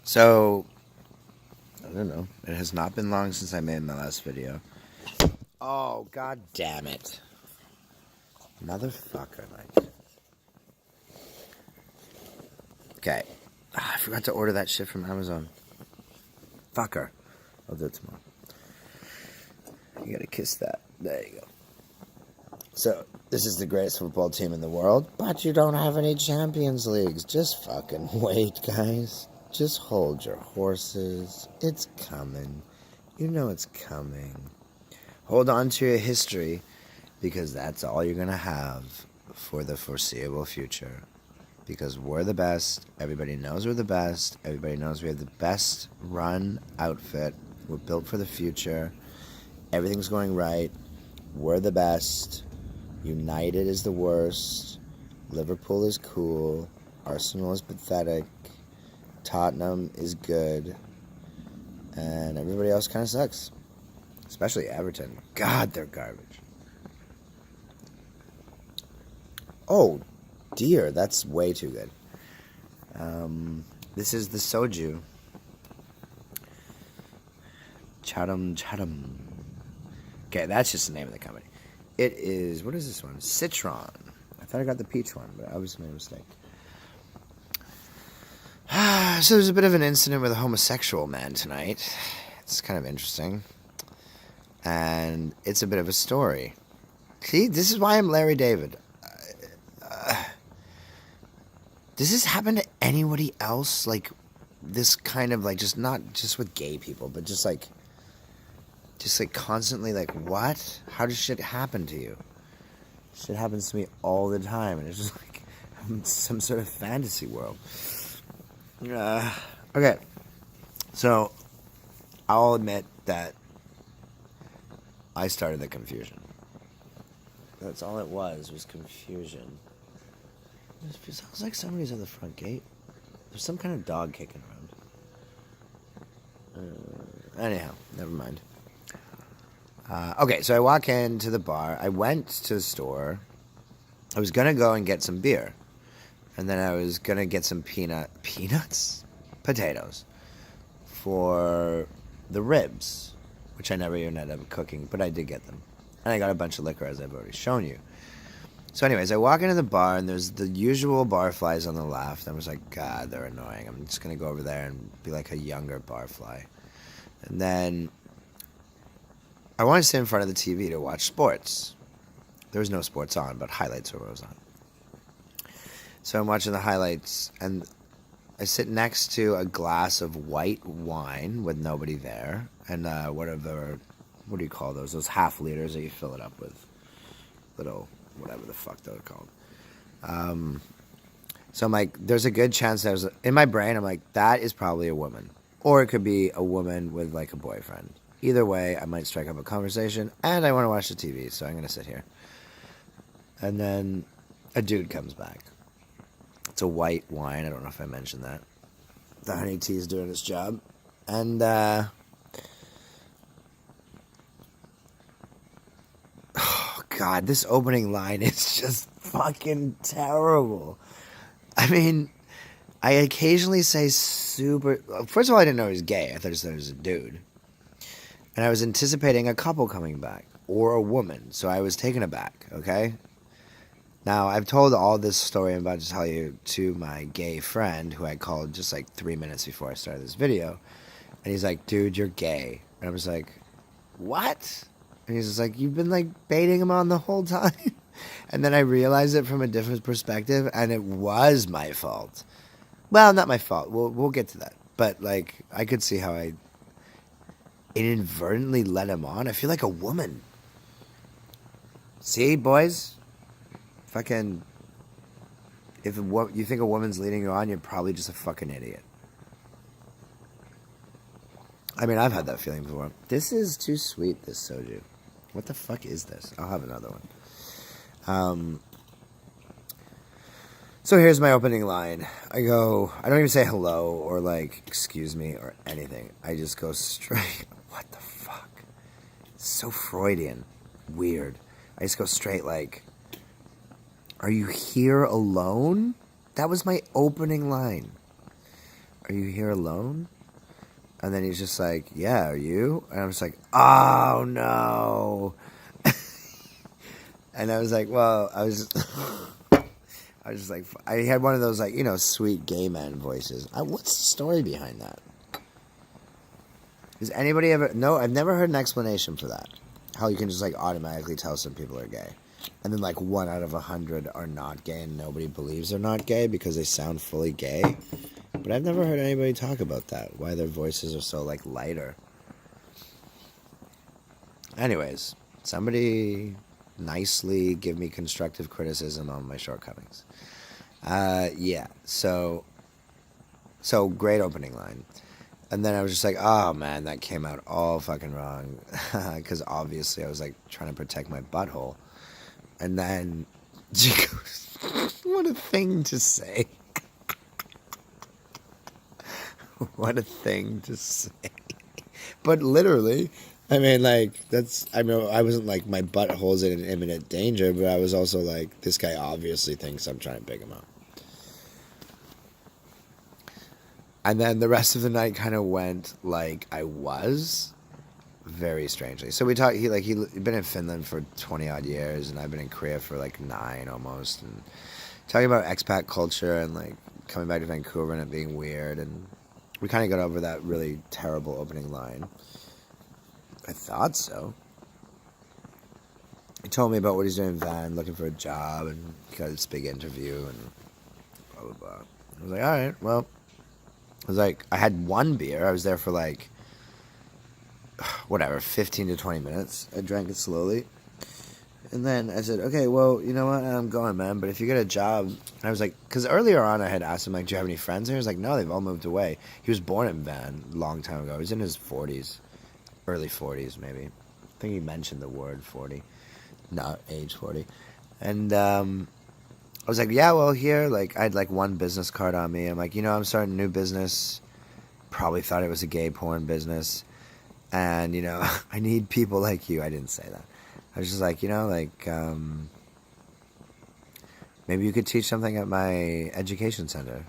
So, I don't know. It has not been long since I made my last video. Oh, god damn it. Motherfucker, like. Okay. I forgot to order that shit from Amazon. Fucker. I'll do it tomorrow. You gotta kiss that. There you go. So, this is the greatest football team in the world, but you don't have any Champions Leagues. Just fucking wait, guys. Just hold your horses. It's coming. You know it's coming. Hold on to your history, because that's all you're gonna have for the foreseeable future. Because we're the best. Everybody knows we're the best. Everybody knows we have the best run outfit. We're built for the future. Everything's going right. We're the best. United is the worst. Liverpool is cool. Arsenal is pathetic. Tottenham is good. And everybody else kind of sucks. Especially Everton. God, they're garbage. Oh, dear. That's way too good. This is the soju. Chatham. Okay, that's just the name of the company. It is, what is this one? Citron. I thought I got the peach one, but I was made a mistake. So there's a bit of an incident with a homosexual man tonight. It's kind of interesting. And it's a bit of a story. See, this is why I'm Larry David. Does this happen to anybody else? Like, this kind of, like, just not just with gay people, but just like constantly, like, what? How does shit happen to you? Shit happens to me all the time, and it's just like some sort of fantasy world. Okay, so I'll admit that I started the confusion. That's all it was confusion. It sounds like somebody's at the front gate. There's some kind of dog kicking around. Anyhow, never mind. Okay, so I walk into the bar. I went to the store. I was going to go and get some beer. And then I was going to get some peanuts? Potatoes. For the ribs, which I never even ended up cooking, but I did get them. And I got a bunch of liquor, as I've already shown you. So anyways, I walk into the bar, and there's the usual barflies on the left. I was like, God, they're annoying. I'm just going to go over there and be like a younger barfly. And then I wanted to sit in front of the TV to watch sports. There was no sports on, but highlights were what was on. So I'm watching the highlights, and I sit next to a glass of white wine with nobody there, and what do you call those? Those half liters that you fill it up with. Little, whatever the fuck they're called. So I'm like, there's a good chance that in my brain, I'm like, that is probably a woman. Or it could be a woman with, like, a boyfriend. Either way, I might strike up a conversation, and I want to watch the TV, so I'm going to sit here. And then a dude comes back. It's a white wine. I don't know if I mentioned that. The honey tea is doing its job. And, oh, God, this opening line is just fucking terrible. I mean, I occasionally say super... First of all, I didn't know he was gay. I thought he was a dude. And I was anticipating a couple coming back, or a woman, so I was taken aback, okay? Now, I've told all this story I'm about to tell you to my gay friend, who I called just like 3 minutes before I started this video, and he's like, dude, you're gay. And I was like, what? And he's just like, you've been like baiting him on the whole time? And then I realized it from a different perspective, and it was my fault. Well, not my fault. We'll get to that. But, like, I could see how I inadvertently let him on. I feel like a woman. See, boys? Fucking... If you think a woman's leading you on, you're probably just a fucking idiot. I mean, I've had that feeling before. This is too sweet, this soju. What the fuck is this? I'll have another one. So here's my opening line. I don't even say hello or like, excuse me or anything. I just go straight. What the fuck? It's so Freudian. Weird. I just go straight like, are you here alone? That was my opening line. are you here alone? And then he's just like, yeah, are you? And I was like, oh no. And I was like, well, I was just like, I had one of those like, sweet gay man voices. What's the story behind that? Does anybody ever? No, I've never heard an explanation for that. How you can just like automatically tell some people are gay, and then like 1 out of 100 are not gay, and nobody believes they're not gay because they sound fully gay. But I've never heard anybody talk about that. Why their voices are so like lighter. Anyways, somebody nicely give me constructive criticism on my shortcomings. Yeah. So great opening line. And then I was just like, oh man, that came out all fucking wrong. Because obviously I was like trying to protect my butthole. And then she goes, what a thing to say. What a thing to say. But literally, I mean, like, I wasn't like my butthole's in imminent danger, but I was also like, this guy obviously thinks I'm trying to pick him up. And then the rest of the night kind of went like I was, very strangely. So we talked. He'd been in Finland for 20 odd years, and I've been in Korea for like 9 almost. And talking about expat culture and like coming back to Vancouver and it being weird, and we kind of got over that really terrible opening line. I thought so. He told me about what he's doing in Van, looking for a job, and he got this big interview, and blah blah blah. I was like, all right, well. I was like, I had 1 beer. I was there for like, whatever, 15 to 20 minutes. I drank it slowly. And then I said, okay, well, you know what? I'm going, man. But if you get a job... And I was like... Because earlier on I had asked him, like, do you have any friends here? He was like, no, they've all moved away. He was born in Van a long time ago. He was in his 40s. Early 40s, maybe. I think he mentioned the word 40. Not age 40. And, I was like, yeah, well, here, like, I had, like, 1 business card on me. I'm like, I'm starting a new business. Probably thought it was a gay porn business. And, I need people like you. I didn't say that. I was just like, maybe you could teach something at my education center.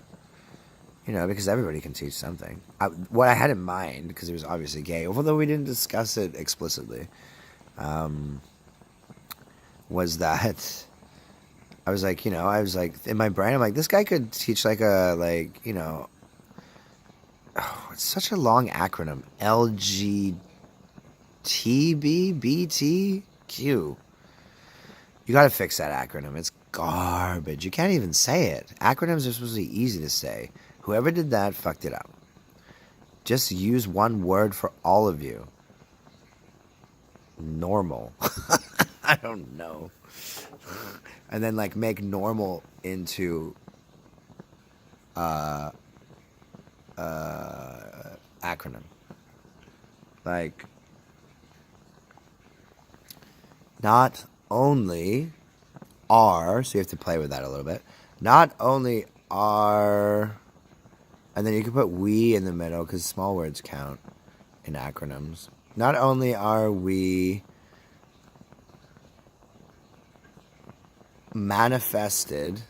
Because everybody can teach something. What I had in mind, because he was obviously gay, although we didn't discuss it explicitly, was that... I was like, in my brain, I'm like, this guy could teach like it's such a long acronym. LGTBTQ. You gotta fix that acronym. It's garbage. You can't even say it. Acronyms are supposed to be easy to say. Whoever did that fucked it up. Just use 1 word for all of you. Normal. I don't know. And then, like, make normal into acronym. Like, not only are, so you have to play with that a little bit, not only are, and then you can put we in the middle, because small words count in acronyms. Not only are we... manifested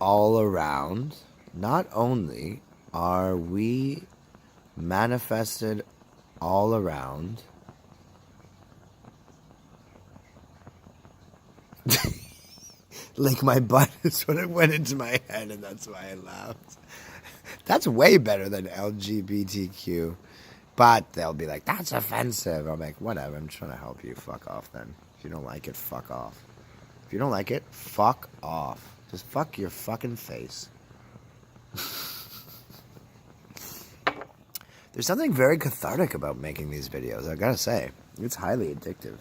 all around. Not only are we manifested all around, like my butt is what it went into my head, and that's why I laughed. That's way better than LGBTQ. But they'll be like, that's offensive. I'm like, whatever, I'm trying to help you. Fuck off then. If you don't like it, fuck off. If you don't like it, fuck off. Just fuck your fucking face. There's something very cathartic about making these videos, I gotta say. It's highly addictive.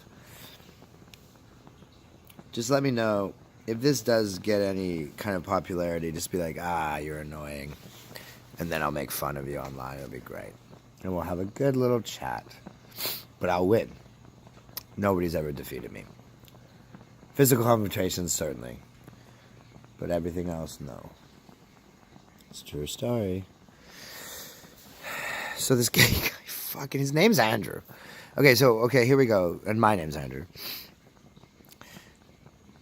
Just let me know if this does get any kind of popularity. Just be like, you're annoying. And then I'll make fun of you online. It'll be great. And we'll have a good little chat. But I'll win. Nobody's ever defeated me. Physical confrontations, certainly. But everything else, no. It's a true story. So this gay guy, fucking, his name's Andrew. Okay, here we go. And my name's Andrew.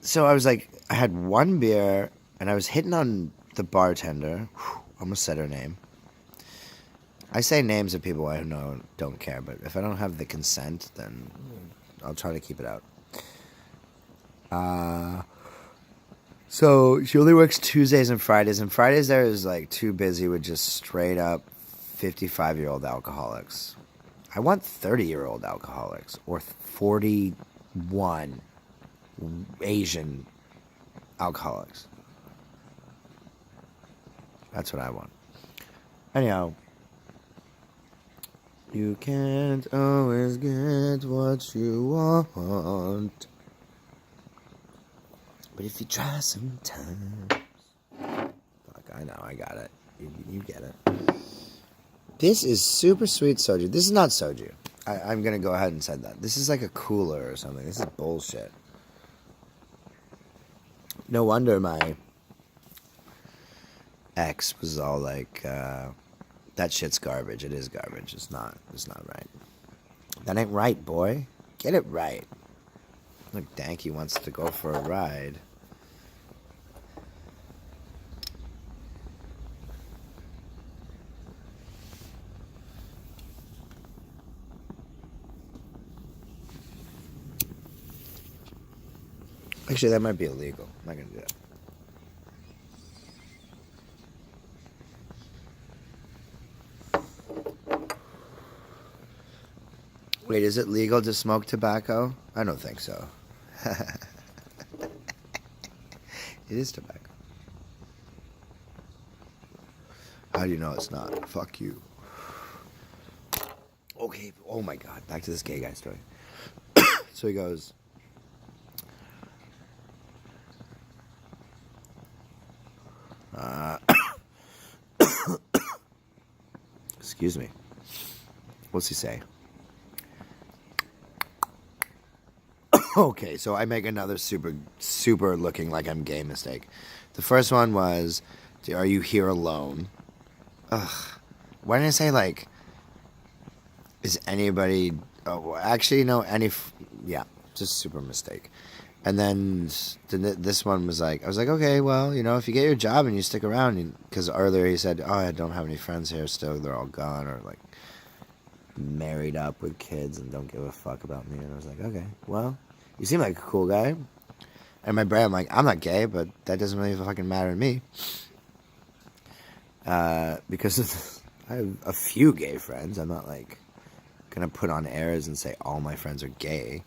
So I was like, I had 1 beer, and I was hitting on the bartender. I almost said her name. I say names of people I know don't care, but if I don't have the consent, then I'll try to keep it out. So she only works Tuesdays and Fridays there is like too busy with just straight up 55-year-old alcoholics. I want 30-year-old alcoholics or 41 Asian alcoholics. That's what I want. Anyhow, you can't always get what you want, but if you try sometimes. Fuck, I know, I got it. You get it. This is super sweet soju. This is not soju. I'm going to go ahead and say that. This is like a cooler or something. This is bullshit. No wonder my ex was all like, that shit's garbage. It is garbage. It's not right. That ain't right, boy. Get it right. Look, Danky wants to go for a ride. Actually, that might be illegal. I'm not going to do that. Wait, is it legal to smoke tobacco? I don't think so. It is tobacco. How do you know it's not? Fuck you. Okay, oh my god, back to this gay guy story. So he goes, excuse me. What's he say? Okay, so I make another super looking like I'm gay mistake. The first one was, are you here alone? Ugh. Why didn't I say, like, is anybody... Oh, actually, no, yeah, just super mistake. And then this one was like, I was like, okay, well, you know, if you get your job and you stick around, because earlier he said, oh, I don't have any friends here still, they're all gone, or, like, married up with kids and don't give a fuck about me. And I was like, okay, well... You seem like a cool guy. And in my brain, I'm like, I'm not gay, but that doesn't really fucking matter to me. Because I have a few gay friends. I'm not, like, going to put on airs and say all my friends are gay.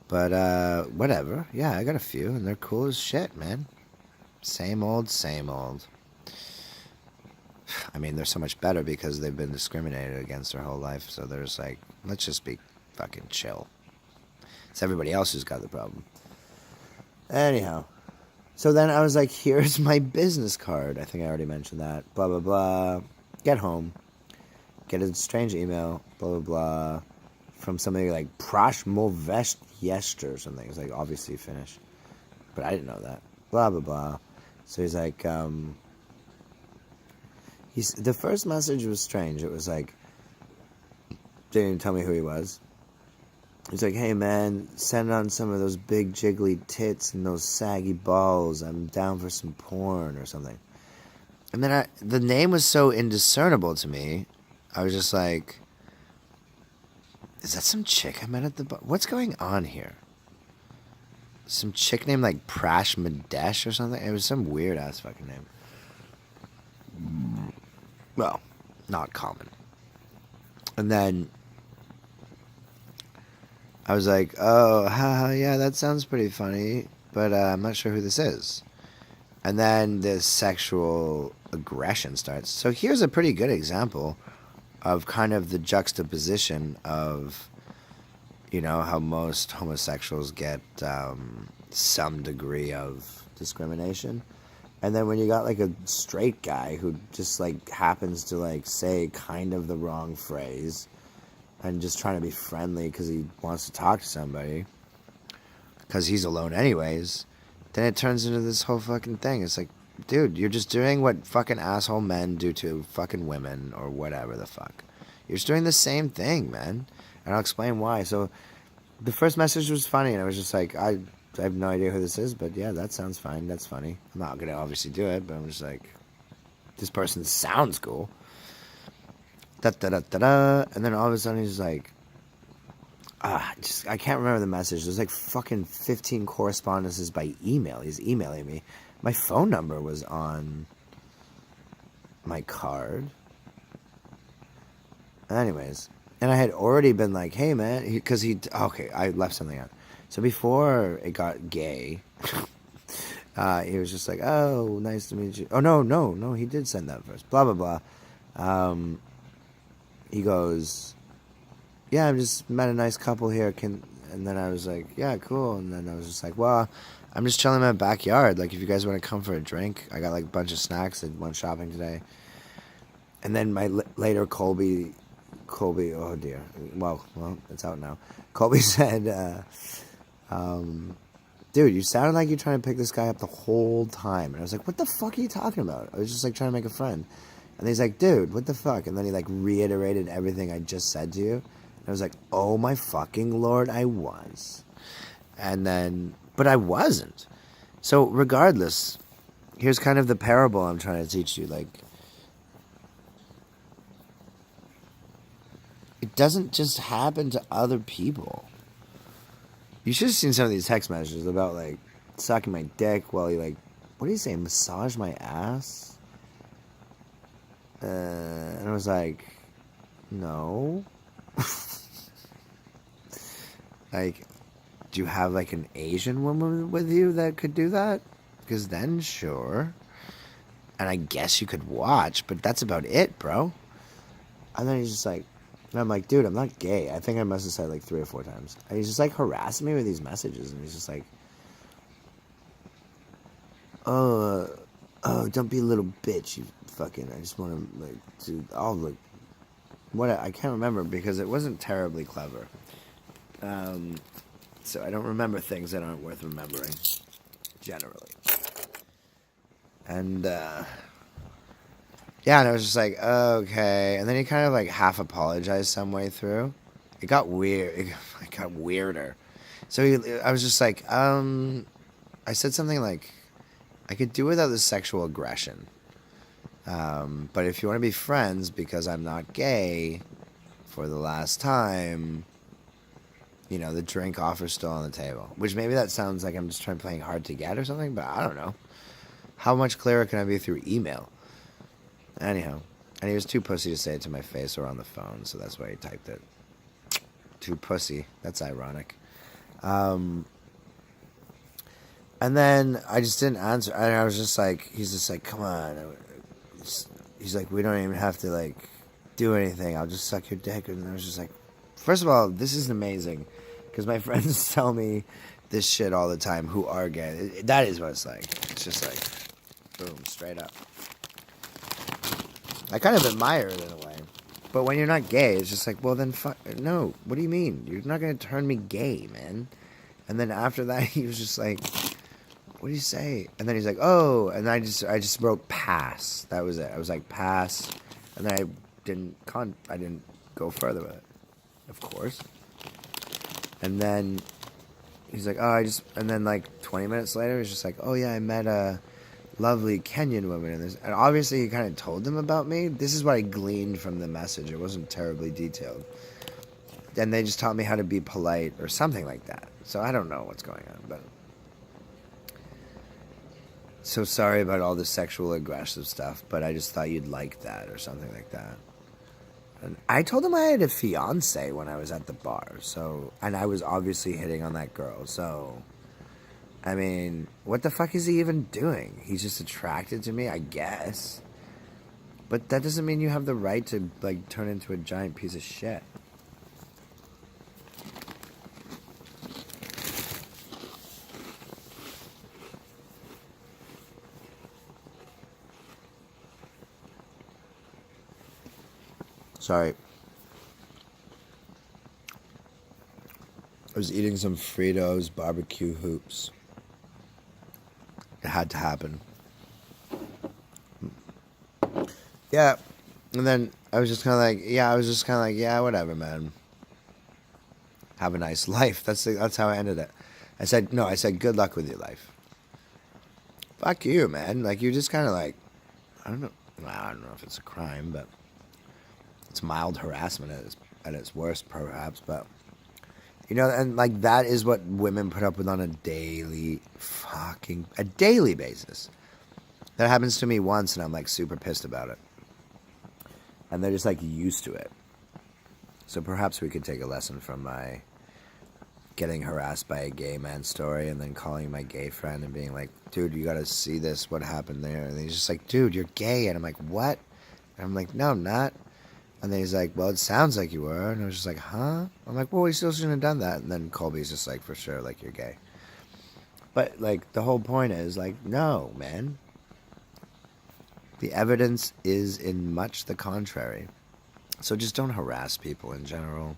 But, whatever. Yeah, I got a few, and they're cool as shit, man. Same old, same old. I mean, they're so much better because they've been discriminated against their whole life. So there's like, let's just be fucking chill. It's everybody else who's got the problem. Anyhow. So then I was like, here's my business card. I think I already mentioned that. Blah, blah, blah. Get home. Get a strange email. Blah, blah, blah. From somebody like Prash Movest Yester or something. It's like obviously Finnish. But I didn't know that. Blah, blah, blah. So he's like, the first message was strange. It was like, didn't even tell me who he was. He's like, hey man, send on some of those big jiggly tits and those saggy balls. I'm down for some porn or something. And then the name was so indiscernible to me. I was just like, is that some chick I met at the bar? What's going on here? Some chick named like Prash Madesh or something? It was some weird ass fucking name. Well, not common. And then I was like, oh, haha, yeah, that sounds pretty funny, but I'm not sure who this is. And then this sexual aggression starts. So here's a pretty good example of kind of the juxtaposition of, you know, how most homosexuals get some degree of discrimination. And then when you got, like, a straight guy who just, like, happens to, like, say kind of the wrong phrase and just trying to be friendly because he wants to talk to somebody because he's alone anyways, then it turns into this whole fucking thing. It's like, dude, you're just doing what fucking asshole men do to fucking women or whatever the fuck. You're just doing the same thing, man. And I'll explain why. So the first message was funny, and I was just like, I have no idea who this is, but yeah, that sounds fine. That's funny. I'm not going to obviously do it, but I'm just like, this person sounds cool. Da da da da da. And then all of a sudden he's like, I can't remember the message. There's like fucking 15 correspondences by email. He's emailing me. My phone number was on my card. Anyways, and I had already been like, hey man, because okay, I left something out. So before it got gay, he was just like, oh, nice to meet you. Oh, no, he did send that first. Blah, blah, blah. He goes, yeah, I just met a nice couple here. And then I was like, yeah, cool. And then I was just like, well, I'm just chilling in my backyard. Like, if you guys want to come for a drink, I got like a bunch of snacks. I went shopping today. And then later Colby, oh dear. Well, it's out now. Colby said, dude, you sounded like you're trying to pick this guy up the whole time. And I was like, what the fuck are you talking about? I was just like trying to make a friend. And he's like, dude, what the fuck? And then he like reiterated everything I just said to you. And I was like, oh my fucking Lord, I was. And then, but I wasn't. So regardless, here's kind of the parable I'm trying to teach you. Like, it doesn't just happen to other people. You should have seen some of these text messages about, like, sucking my dick while he, like, what do you say, massage my ass? And I was like, no. Like, do you have, like, an Asian woman with you that could do that? Because then, sure. And I guess you could watch, but that's about it, bro. And then he's just like, and I'm like, dude, I'm not gay. I think I must have said like 3 or 4 times. And he's just like harassing me with these messages. And he's just like, oh, don't be a little bitch, you fucking, I just want to, like, do, oh, look, what, I can't remember because it wasn't terribly clever. So I don't remember things that aren't worth remembering, generally. And, yeah, and I was just like, okay. And then he kind of like half apologized some way through. It got weird. It got weirder. So I was just like, I said something like, I could do without the sexual aggression. But if you want to be friends because I'm not gay for the last time, you know, the drink offer's still on the table. Which maybe that sounds like I'm just trying playing hard to get or something, but I don't know. How much clearer can I be through email? Anyhow, and he was too pussy to say it to my face or on the phone, so that's why he typed it. Too pussy. That's ironic. And then I just didn't answer. And I was just like, he's just like, come on. He's like, we don't even have to, like, do anything. I'll just suck your dick. And I was just like, first of all, this is amazing. Because my friends tell me this shit all the time who are gay. That is what it's like. It's just like, boom, straight up. I kind of admire it in a way. But when you're not gay, it's just like, well, then fuck. No, what do you mean? You're not going to turn me gay, man. And then after that, he was just like, what do you say? And then he's like, oh. And I just wrote pass. That was it. I was like, pass. And then I didn't go further with it. Of course. And then he's like, oh, and then like 20 minutes later, he's just like, oh yeah, I met a lovely Kenyan woman in this. And obviously he kind of told them about me. This is what I gleaned from the message. It wasn't terribly detailed. And they just taught me how to be polite or something like that. So I don't know what's going on, but so sorry about all the sexual aggressive stuff, but I just thought you'd like that or something like that. And I told him I had a fiance when I was at the bar. So, and I was obviously hitting on that girl. So, I mean, what the fuck is he even doing? He's just attracted to me, I guess. But that doesn't mean you have the right to, like, turn into a giant piece of shit. Sorry. I was eating some Fritos barbecue hoops. It had to happen. Yeah. And then I was just kind of like, yeah, whatever, man. Have a nice life. That's how I ended it. I said, good luck with your life. Fuck you, man. Like, you're just kind of like, I don't know. I don't know if it's a crime, but it's mild harassment at its worst, perhaps. But you know, and like that is what women put up with on a daily basis. That happens to me once, and I'm like super pissed about it, and they're just like used to it. So perhaps we could take a lesson from my getting harassed by a gay man story, and then calling my gay friend and being like, dude, you gotta see this, what happened there. And he's just like, dude, you're gay. And I'm like, what? And I'm like, no, I'm not. And then he's like, well, it sounds like you were. And I was just like, huh? I'm like, well, we still shouldn't have done that. And then Colby's just like, for sure, like, you're gay. But like the whole point is like, no, man. The evidence is in much the contrary. So just don't harass people in general.